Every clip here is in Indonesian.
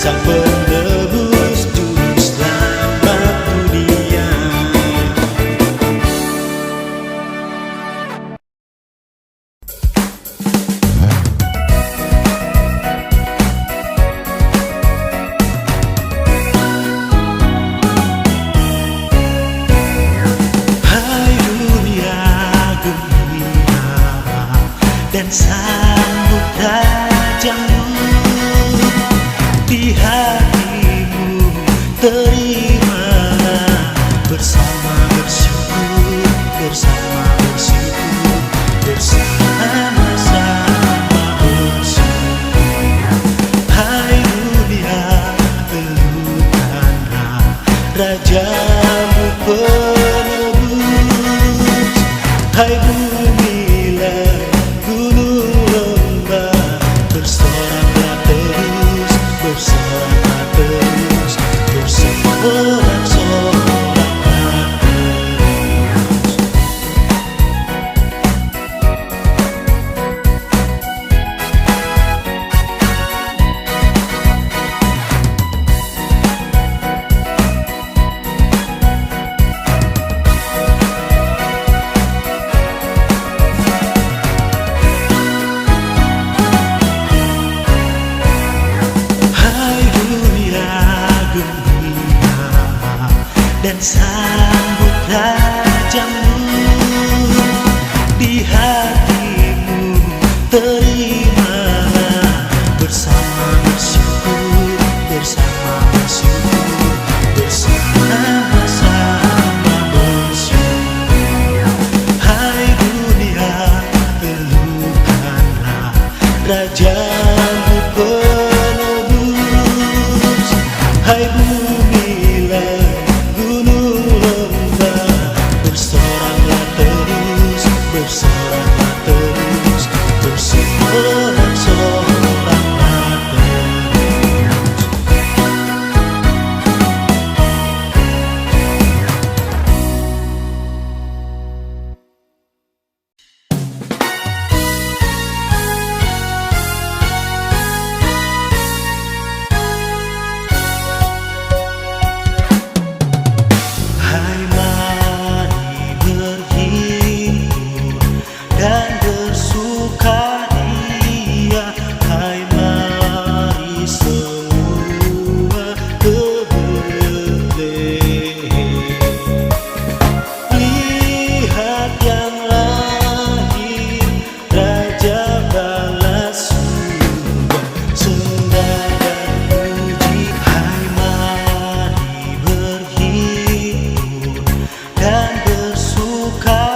Sang penebus juru selamat dunia. Hai dunia gembira dan sambut tajammu di hatimu, terimalah bersama bersyukur, bersama bersyukur, bersama-sama bersyukur. Hai dunia, teluhkanlah Rajamu penebus. Hai bumi, gunung lembah, bersoraklah terus, bersoraklah terus, bersorak-soraklah terus. Hai dunia gembira dan sambut tajammu di hatimu, terimalah bersama bersyukur, bersama bersyukur, bersama-sama bersyukur. Hai dunia, teluhkanlah Rajamu penebus. Hai bumi, gunung lembah, bersoraklah terus, bersoraklah terus, bersorak-soraklah terus. Hai mari berhimpun dan bersukaria. Hai mari semua ke Betlehem. Lihat yang lahir, Raja balas surga, sembah dan puji. Hai mari berhimpun dan bersukaria.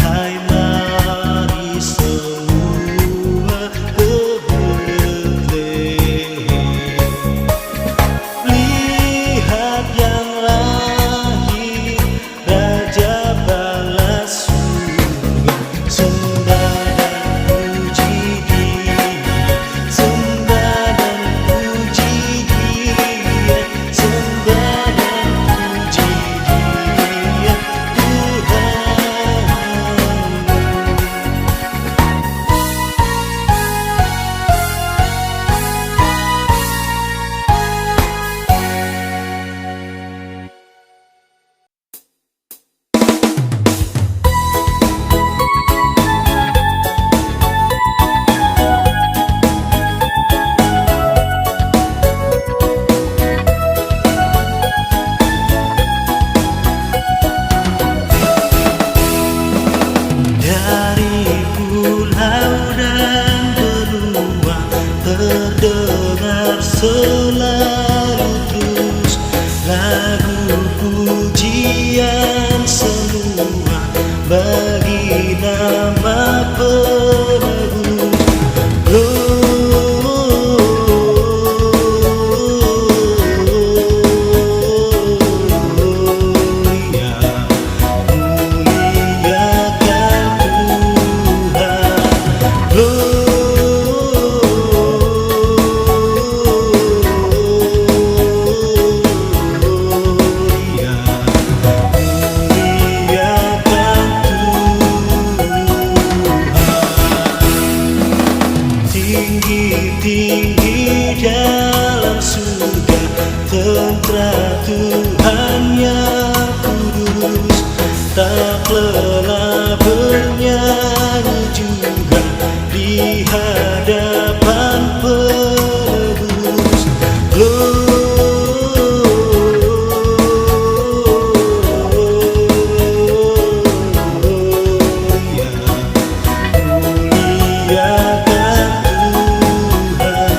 Hai mari semua ke Betlehem. Lihat yang lahir, Raja balas surga, sembah dan puji Dia, sembah dan puji Dia, sembah dan puji Dia, dari pulau dan benua terdengar selalu terus lagu pujian semua bagi nama penebus. Gloria, muliakan Tuhan. di dalam surga, tentara Tuhan yang kudus. Tak lelah bernyanyi juga di hadapan penebus. Gloria, muliakan Tuhan.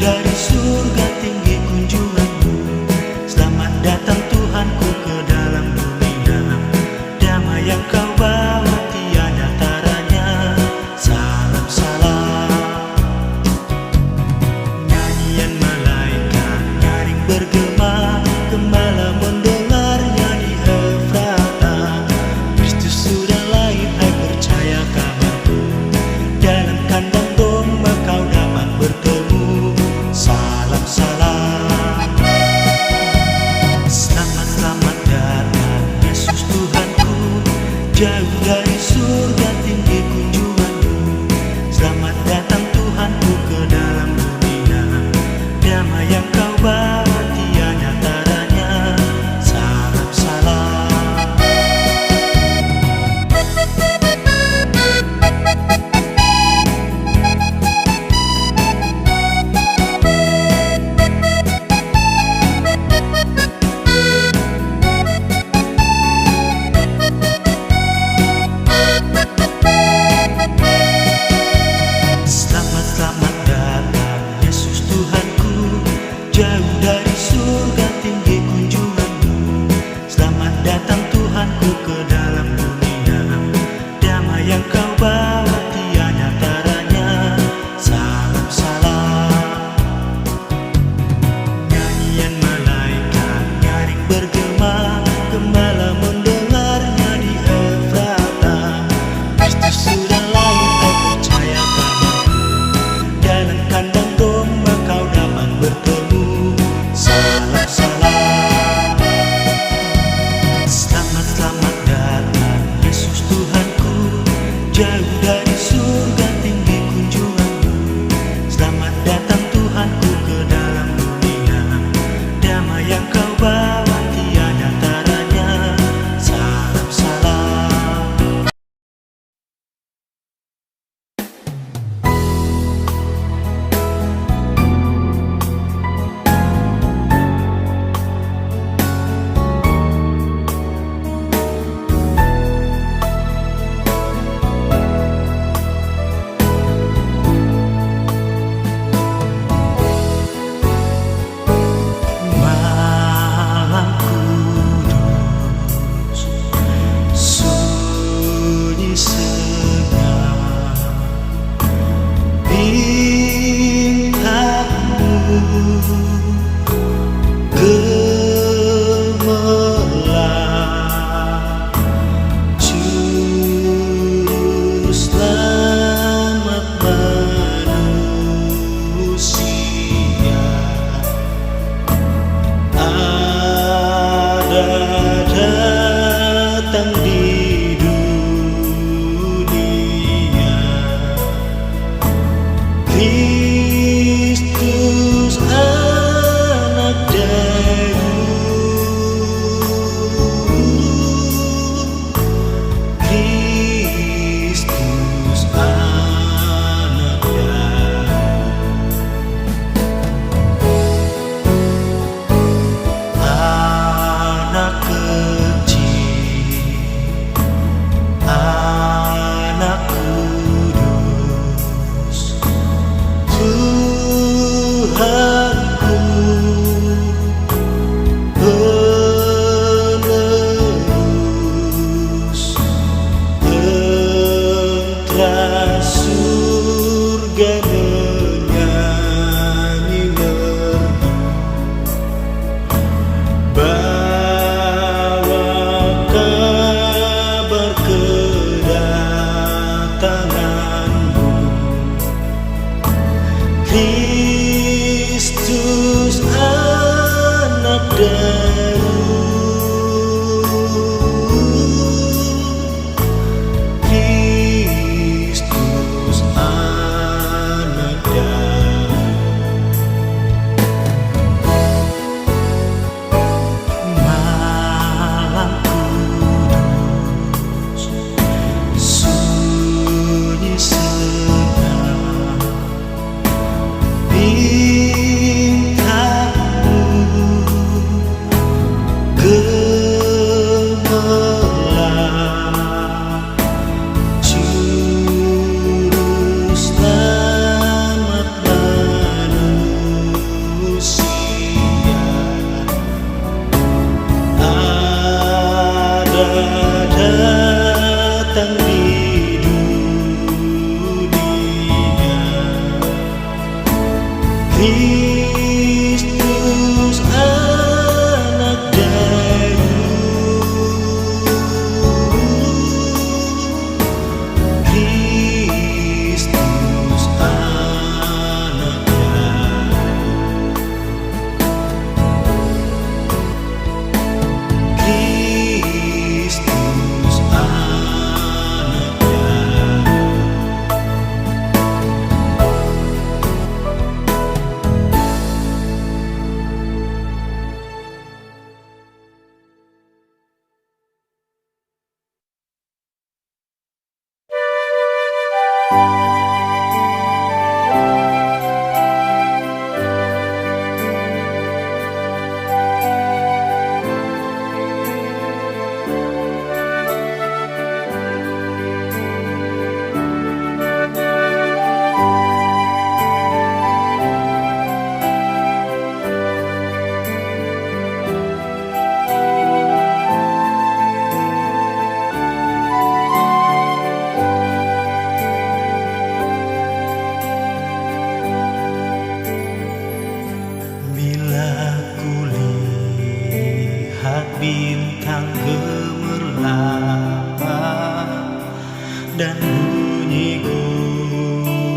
dari surga tinggi kunjunganmu. Selamat datang Tuhanku ke dalam dunia. Damai yang kau bawa tiada taranya. Salam salam. Nyanyian malaikat nyaring bergema, gembala mendengarnya di Efrata. Kristus sudah lahir, hai percaya kabarku. Dalam kandang domba kau dapat bertemu. Salam salam. Selamat datang Yesus Tuhanku, jauh dari surga tinggi kunjunganmu. Selamat datang Tuhanku ke dalam dunia. Damai yang kau bawa tiada taranya. Salam salam. Selamat datang Yesus Tuhanku, jauh dari surga tinggi kunjunganmu. Selamat datang Tuhanku ke dalam dunia. Damai yang kau bawa tiada taranya. Salam salam. Nyanyian malaikat nyaring bergema, gembala mendengarnya di Efrata. Kristus sudah lahir, hai percaya kabarku. Dalam kandang domba kau dapat bertemu. Salam salam. Selamat datang Yesus Tuhanku, jauh dari surga tinggi kunjunganmu. Selamat datang Tuhanku ke dalam dunia. Damai yang kau bawa tiada taranya. Salam salam. Malam kudus, sunyi senyap, bintangmu gemerlap, juru selamat manusia. Ada datang di dunia. Kristus anak Daud. Kristus anak Daud. Anak kecil, anak kudus, Tuhanku penerus tentara surga menyanyi merdu. Bawa kabar kedatanganmu. Kristus anak Daud. Kristus anak Daud. Malam kudus, sunyi senyap, bintangmu Kristus anak Daud, Kristus anak Daud, Kristus anak Daud. Bila kulihat bintang gemerlap dan bunyi gurih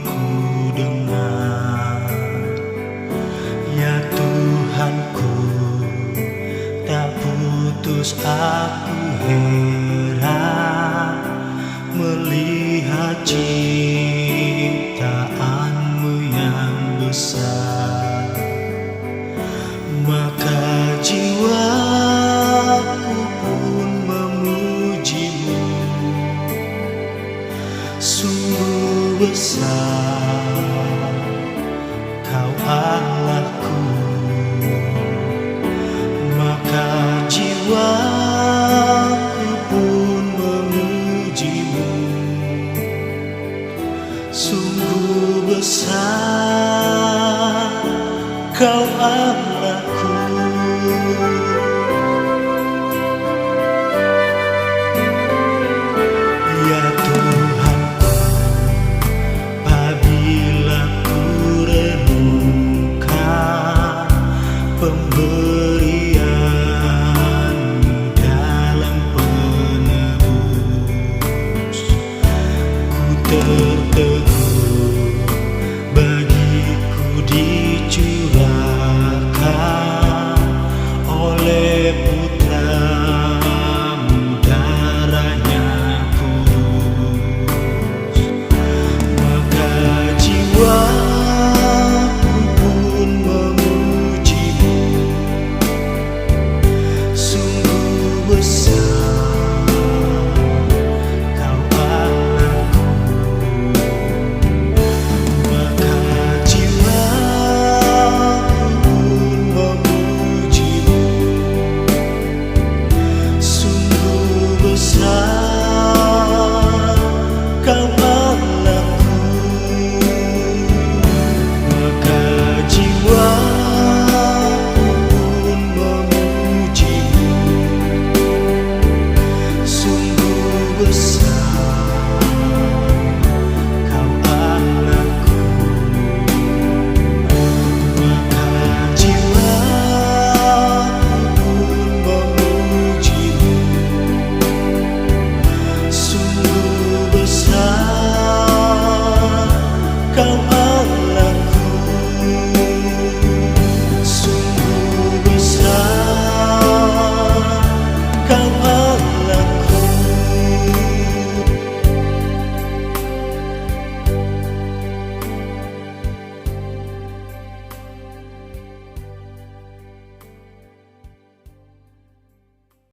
ku dengar, ya Tuhanku, tak putus aku heran melihat ciptaanmu yang besar.